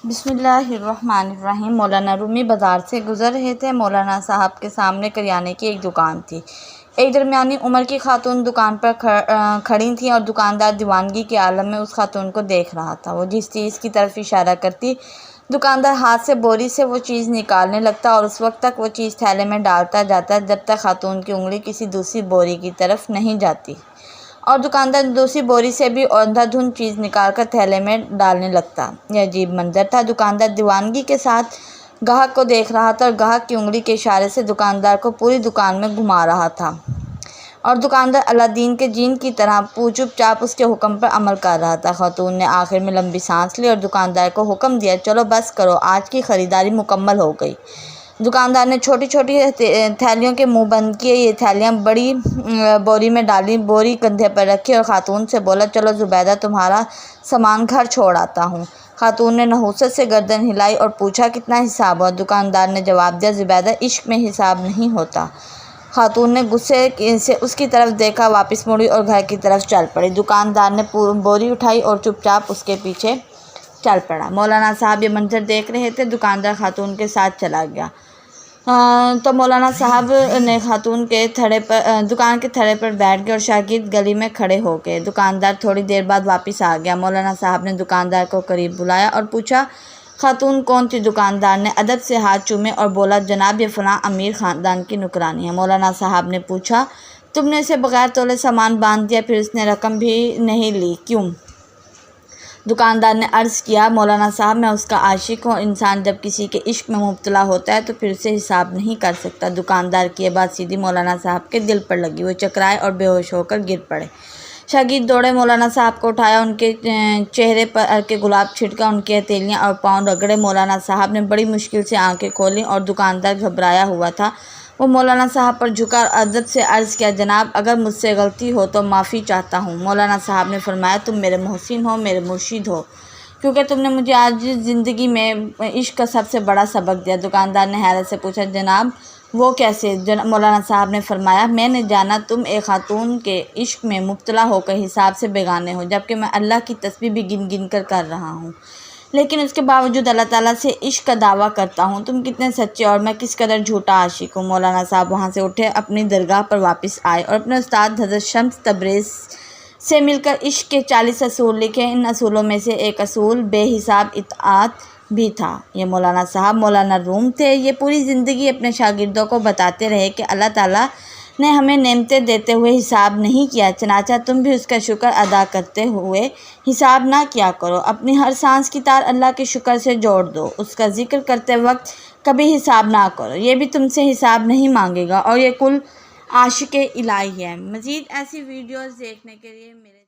بسم اللہ الرحمن الرحیم۔ مولانا رومی بازار سے گزر رہے تھے۔ مولانا صاحب کے سامنے کریانے کی ایک دکان تھی۔ ایک درمیانی عمر کی خاتون دکان پر کھڑی تھیں اور دکاندار دیوانگی کے عالم میں اس خاتون کو دیکھ رہا تھا۔ وہ جس چیز کی طرف اشارہ کرتی، دکاندار ہاتھ سے بوری سے وہ چیز نکالنے لگتا اور اس وقت تک وہ چیز تھیلے میں ڈالتا جاتا جب تک خاتون کی انگلی کسی دوسری بوری کی طرف نہیں جاتی، اور دکاندار دوسری بوری سے بھی اندھا دھند چیز نکال کر تھیلے میں ڈالنے لگتا۔ یہ عجیب منظر تھا۔ دکاندار دیوانگی کے ساتھ گاہک کو دیکھ رہا تھا اور گاہک کی انگلی کے اشارے سے دکاندار کو پوری دکان میں گھما رہا تھا، اور دکاندار الادین کے جین کی طرح چپ چاپ اس کے حکم پر عمل کر رہا تھا۔ خاتون نے آخر میں لمبی سانس لی اور دکاندار کو حکم دیا، چلو بس کرو، آج کی خریداری مکمل ہو گئی۔ دکاندار نے چھوٹی چھوٹی تھیلیوں کے منہ بند کیے، یہ تھیلیاں بڑی بوری میں ڈالی، بوری کندھے پر رکھی اور خاتون سے بولا، چلو زبیدہ، تمہارا سامان گھر چھوڑ آتا ہوں۔ خاتون نے نحوست سے گردن ہلائی اور پوچھا، کتنا حساب ہوا؟ دکاندار نے جواب دیا، زبیدہ، عشق میں حساب نہیں ہوتا۔ خاتون نے غصے سے اس کی طرف دیکھا، واپس مڑی اور گھر کی طرف چل پڑی۔ دکاندار نے بوری اٹھائی اور چپ چاپ اس کے پیچھے چل پڑا۔ مولانا صاحب یہ منظر دیکھ رہے تھے۔ دکاندار خاتون کے ساتھ چلا گیا تو مولانا صاحب نے خاتون کے دکان کے تھڑے پر بیٹھ گئے اور شاگرد گلی میں کھڑے ہو گئے۔ دکاندار تھوڑی دیر بعد واپس آ گیا۔ مولانا صاحب نے دکاندار کو قریب بلایا اور پوچھا، خاتون کون تھی؟ دکاندار نے ادب سے ہاتھ چومے اور بولا، جناب، یہ فلاں امیر خاندان کی نوکرانی ہے۔ مولانا صاحب نے پوچھا، تم نے اسے بغیر تولے سامان باندھ دیا، پھر اس نے رقم بھی نہیں لی، کیوں؟ دکاندار نے عرض کیا، مولانا صاحب، میں اس کا عاشق ہوں۔ انسان جب کسی کے عشق میں مبتلا ہوتا ہے تو پھر اسے حساب نہیں کر سکتا۔ دکاندار کی یہ بات سیدھی مولانا صاحب کے دل پر لگی۔ وہ چکرائے اور بے ہوش ہو کر گر پڑے۔ شاگرد دوڑے، مولانا صاحب کو اٹھایا، ان کے چہرے پر عرق گلاب چھڑکا، ان کی ہتھیلیاں اور پاؤں رگڑے۔ مولانا صاحب نے بڑی مشکل سے آنکھیں کھولیں اور دکاندار گھبرایا ہوا تھا۔ وہ مولانا صاحب پر جھکا اور ادب سے عرض کیا، جناب، اگر مجھ سے غلطی ہو تو معافی چاہتا ہوں۔ مولانا صاحب نے فرمایا، تم میرے محسن ہو، میرے مرشد ہو، کیونکہ تم نے مجھے آج زندگی میں عشق کا سب سے بڑا سبق دیا۔ دکاندار نے حیرت سے پوچھا، جناب، وہ کیسے؟ مولانا صاحب نے فرمایا، میں نے جانا تم ایک خاتون کے عشق میں مبتلا ہو کر حساب سے بیگانے ہو، جبکہ میں اللہ کی تسبیح بھی گن گن کر رہا ہوں، لیکن اس کے باوجود اللہ تعالیٰ سے عشق کا دعویٰ کرتا ہوں۔ تم کتنے سچے اور میں کس قدر جھوٹا عاشق ہوں۔ مولانا صاحب وہاں سے اٹھے، اپنی درگاہ پر واپس آئے اور اپنے استاد حضرت شمس تبریز سے مل کر عشق کے 40 اصول لکھے۔ ان اصولوں میں سے ایک اصول بے حساب اطاعت بھی تھا۔ یہ مولانا صاحب مولانا روم تھے۔ یہ پوری زندگی اپنے شاگردوں کو بتاتے رہے کہ اللہ تعالیٰ نے ہمیں نعمتیں دیتے ہوئے حساب نہیں کیا، چنانچہ تم بھی اس کا شکر ادا کرتے ہوئے حساب نہ کیا کرو۔ اپنی ہر سانس کی تار اللہ کے شکر سے جوڑ دو، اس کا ذکر کرتے وقت کبھی حساب نہ کرو، یہ بھی تم سے حساب نہیں مانگے گا، اور یہ کل عاشق الہی ہے۔ مزید ایسی ویڈیوز دیکھنے کے لیے میرے